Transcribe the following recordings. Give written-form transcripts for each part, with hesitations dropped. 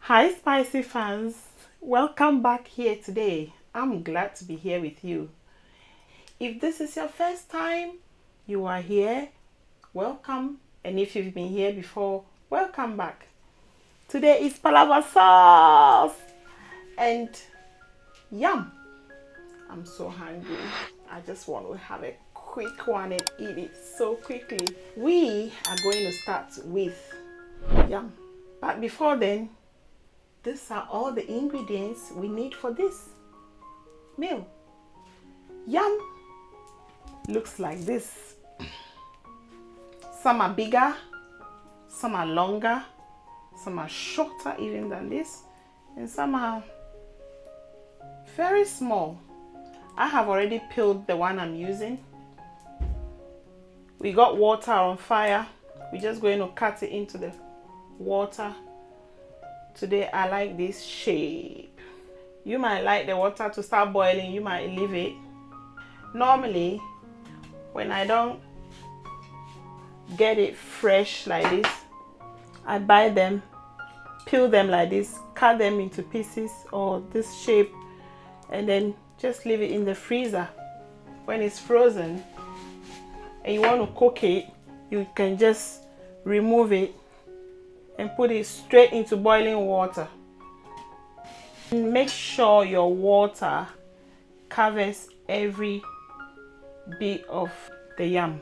Hi Spicy fans, welcome back here today. I'm glad to be here with you. If this is your first time you are here, welcome, and if you've been here before, welcome back. Today is Palaver Sauce and yum. I'm so hungry. I just want to have a quick one and eat it so quickly. We are going to start with yum, but before then, these are all the ingredients we need for this meal. Yam looks like this. Some are bigger, some are longer, some are shorter even than this, and some are very small. I have already peeled the one I'm using. We got water on fire. We're just going to cut it into the water. Today I like this shape. You might like the water to start boiling, you might leave it. Normally, when I don't get it fresh like this, I buy them, peel them like this, cut them into pieces or this shape, and then just leave it in the freezer. When it's frozen and you want to cook it, you can just remove it and put it straight into boiling water. And make sure your water covers every bit of the yam.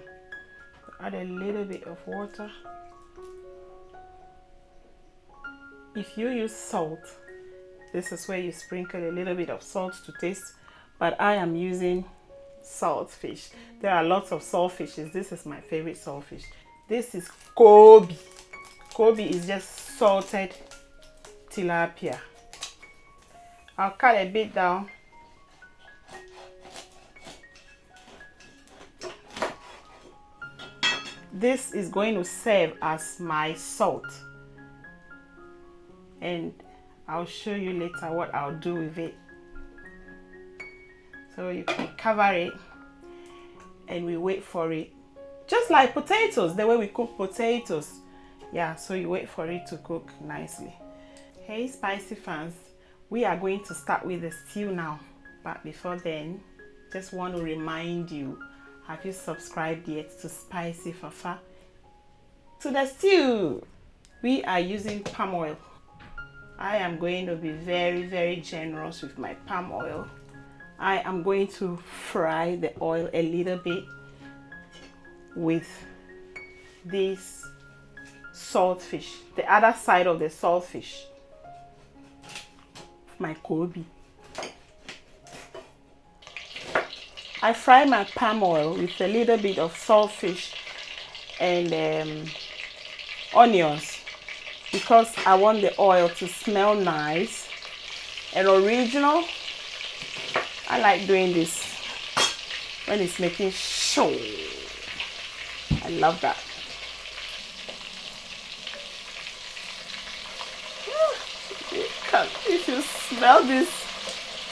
Add a little bit of water. If you use salt, this is where you sprinkle a little bit of salt to taste, but I am using saltfish. There are lots of saltfishes. This is my favorite saltfish. This is Koobi. Koobi is just salted tilapia. I'll cut a bit down. This is going to serve as my salt. And I'll show you later what I'll do with it. So you can cover it and we wait for it. Just like potatoes, the way we cook potatoes. Yeah, so you wait for it to cook nicely. Hey Spicy fans, we are going to start with the stew now. But before then, just want to remind you, have you subscribed yet to Spicyfafa? To the stew, we are using palm oil. I am going to be very generous with my palm oil. I am going to fry the oil a little bit with this saltfish, the other side of the saltfish, my Koobi. I fry my palm oil with a little bit of saltfish and onions because I want the oil to smell nice and original. I like doing this when it's making show. I love that. If you smell this,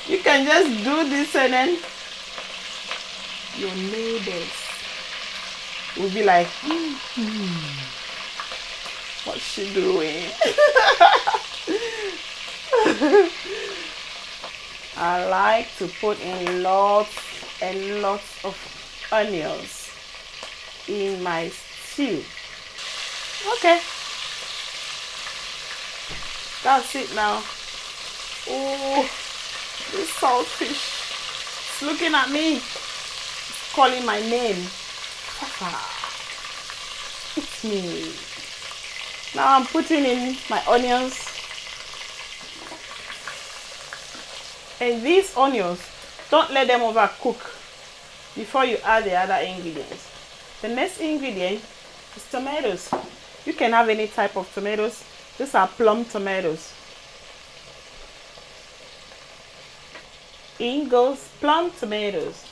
you can just do this and then your neighbors will be like, what's she doing? I like to put in lots and lots of onions in my stew. Okay. That's it now. Oh, this saltfish is looking at me. It's calling my name. It's me. Now I'm putting in my onions. And these onions, don't let them overcook before you add the other ingredients. The next ingredient is tomatoes. You can have any type of tomatoes. These are plum tomatoes. In goes plum tomatoes.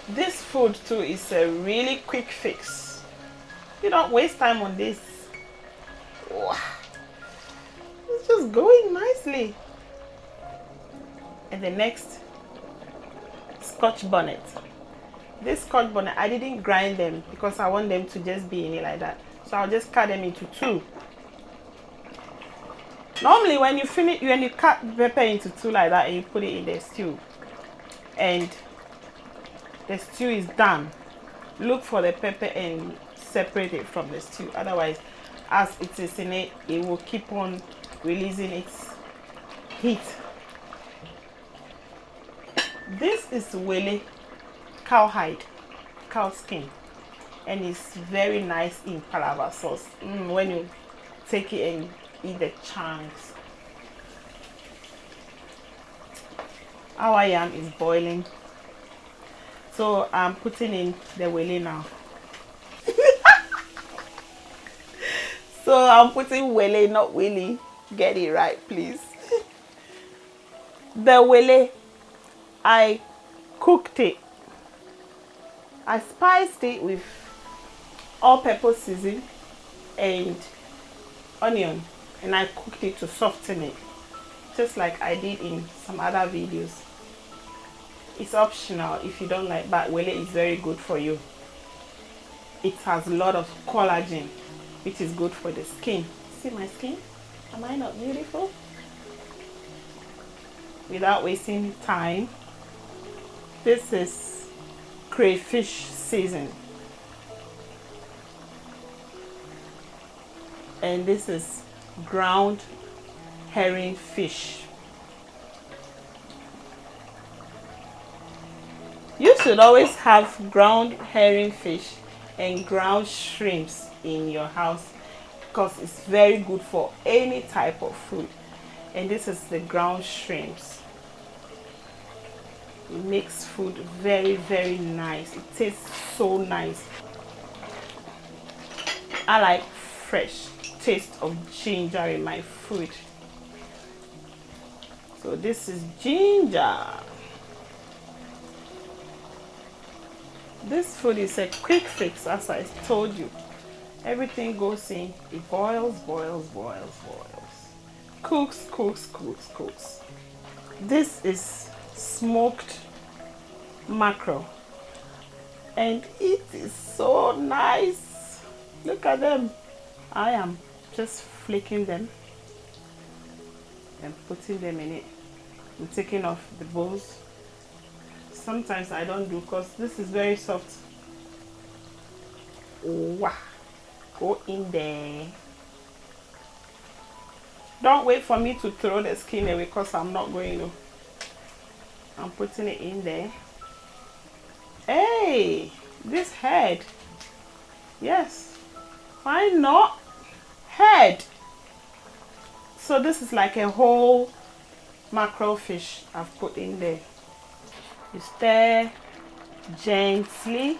This food too is a really quick fix. You don't waste time on this. Wow. It's just going nicely. And the next, Scotch bonnet. This Scotch bonnet, I didn't grind them because I want them to just be in it like that. So I'll just cut them into two. Normally when you cut pepper into two like that and you put it in the stew and the stew is done, look for the pepper and separate it from the stew. Otherwise, as it is in it, it will keep on releasing its heat. This is wele, cowhide, cow skin, and it's very nice in palaver sauce. When you take it and eat the chunks. Our yam is boiling, so I'm putting in the wele now. So I'm putting wele, not willy. Get it right, please. The wele, I cooked it. I spiced it with all-purpose seasoning and onion, and I cooked it to soften it, just like I did in some other videos. It's optional if you don't like, but wele is very good for you. It has a lot of collagen, which is good for the skin. See my skin? Am I not beautiful? Without wasting time, this is crayfish season. And this is ground herring fish. You should always have ground herring fish and ground shrimps in your house because it's very good for any type of food. And this is the ground shrimps. It makes food very, very nice. It tastes so nice. I like fresh taste of ginger in my food. So this is ginger. This food is a quick fix, as I told you. Everything goes in, it boils, boils, boils, boils. Cooks, cooks, cooks, cooks. This is smoked mackerel. And it is so nice. Look at them. I am just flicking them and putting them in it. I'm taking off the bones. Sometimes I don't do because this is very soft. Wow. Go in there. Don't wait for me to throw the skin away because I'm not going to. I'm putting it in there. Hey, this head. Yes. Why not? Head. So this is like a whole mackerel fish I've put in there. You stir gently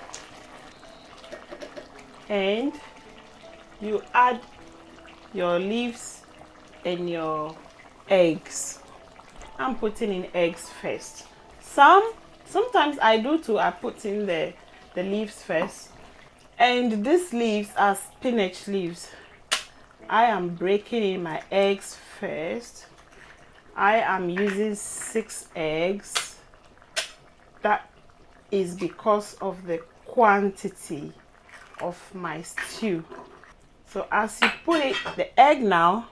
and you add your leaves and your eggs. I'm putting in eggs first. Sometimes I do too. I put in the leaves first. And these leaves are spinach leaves. I am breaking in my eggs first. I am using 6 eggs. That is because of the quantity of my stew. So as you put it, the egg now,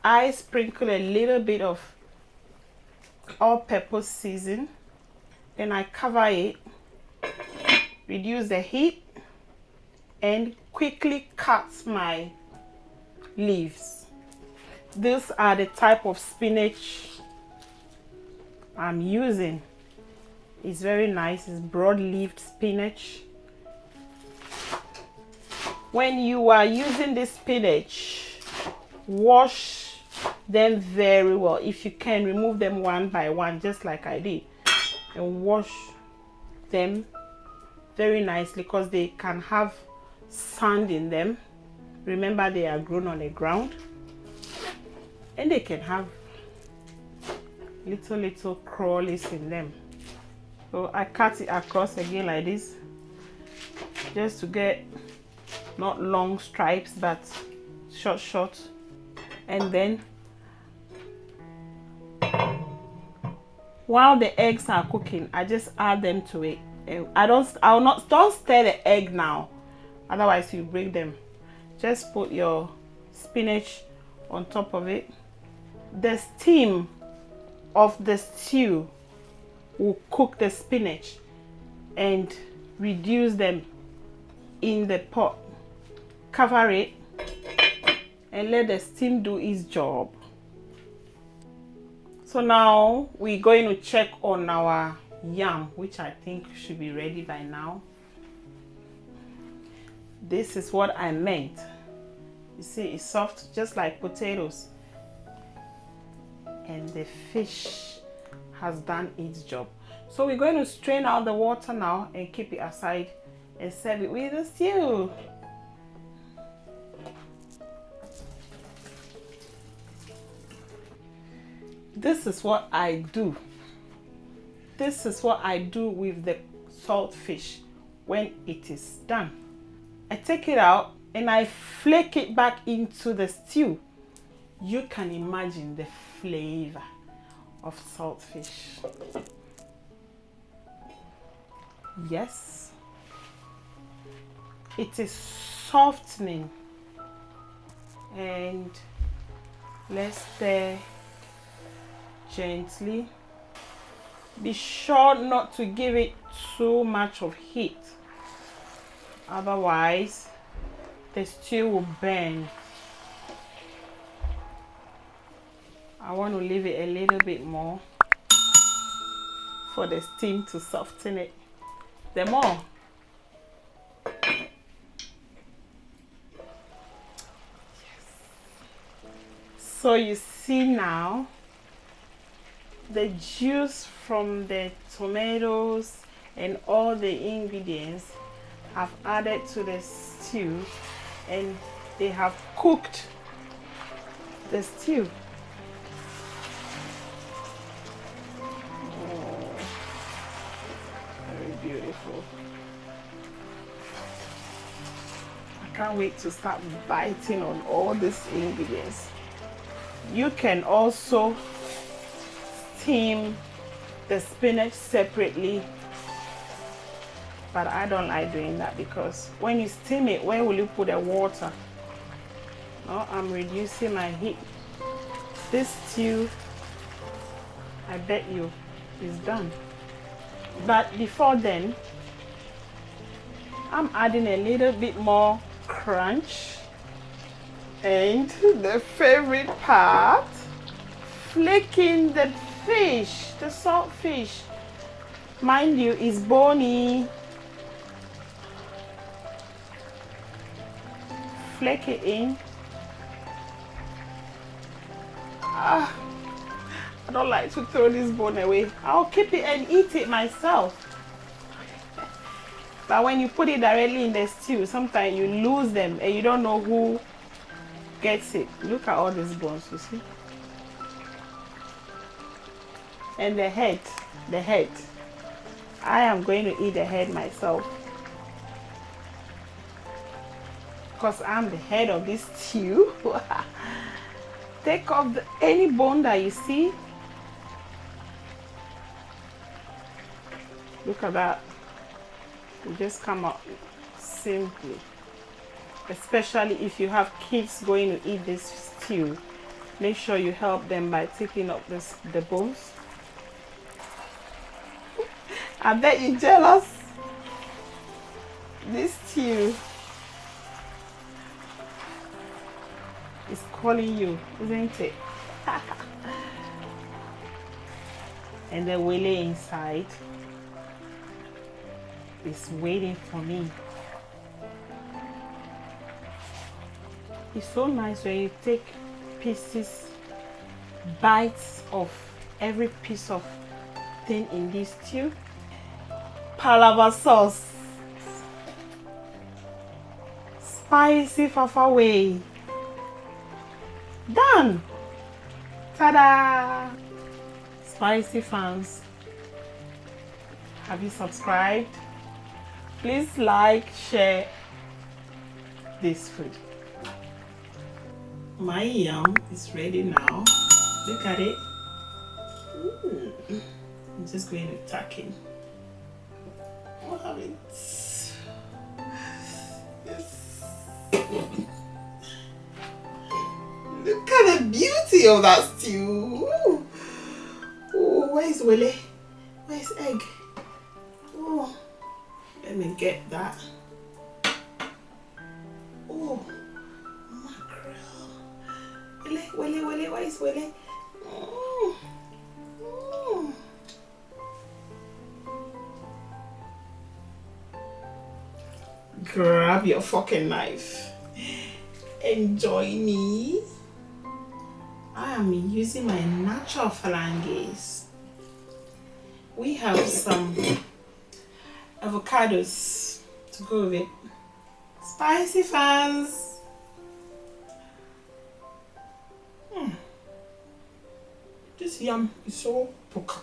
I sprinkle a little bit of all-purpose season. Then I cover it, reduce the heat, and quickly cut my leaves. These are the type of spinach I'm using. It's very nice. It's broad-leaved spinach. When you are using this spinach, wash them very well. If you can, remove them one by one, just like I did, and wash them very nicely because they can have sand in them. Remember, they are grown on the ground, and they can have little crawlies in them. So I cut it across again like this, just to get not long stripes but short, and then while the eggs are cooking, I just add them to it. Don't stir the egg now. otherwise you break them. Just put your spinach on top of it. The steam of the stew will cook the spinach and reduce them in the pot. Cover it and let the steam do its job. So now we're going to check on our yam, which I think should be ready by now. This is what I meant. You see, it's soft just like potatoes. And the fish has done its job. So we're going to strain out the water now and keep it aside and serve it with the stew. This is what I do. This is what I do with the salt fish when it is done. I take it out and I flake it back into the stew. You can imagine the flavor of salt fish. Yes, it is softening, and let's stir gently. Be sure not to give it too much of heat, otherwise the stew will burn. I want to leave it a little bit more for the steam to soften it. The more. So you see now, the juice from the tomatoes and all the ingredients have added to the stew, and they have cooked the stew. Oh, very beautiful. I can't wait to start biting on all these ingredients. You can also steam the spinach separately, but I don't like doing that because when you steam it, where will you put the water? No, I'm reducing my heat. This stew, I bet you, is done. But before then, I'm adding a little bit more crunch, and the favorite part, flaking the fish, the salt fish. Mind you, it's bony. Flake it in. I don't like to throw this bone away. I'll keep it and eat it myself. But when you put it directly in the stew, sometimes you lose them and you don't know who gets it. Look at all these bones, you see? And the head. I am going to eat the head myself, because I'm the head of this stew. Take off any bone that you see. Look at that. It just come out simply. Especially if you have kids going to eat this stew, make sure you help them by taking up the bones. I bet you're jealous. This stew is calling you, isn't it? And the wele inside is waiting for me. It's so nice when you take pieces, bites of every piece of thing in this stew. Palaver sauce, Spicyfafa way. Done. Ta-da! Spicyfans, have you subscribed? Please like, share this food. My yam is ready now. Look at it. I'm just going to tuck in. I'll have it. It's Look at the beauty of that stew. Oh, where's Willie? Where's egg? Oh, let me get that. Oh, mackerel. Willie, where's Willie? Mm. Mm. Grab your fucking knife. Enjoy me. I am using my natural phalanges. We have some avocados to go with it. Spicyfans. This yam is so poka.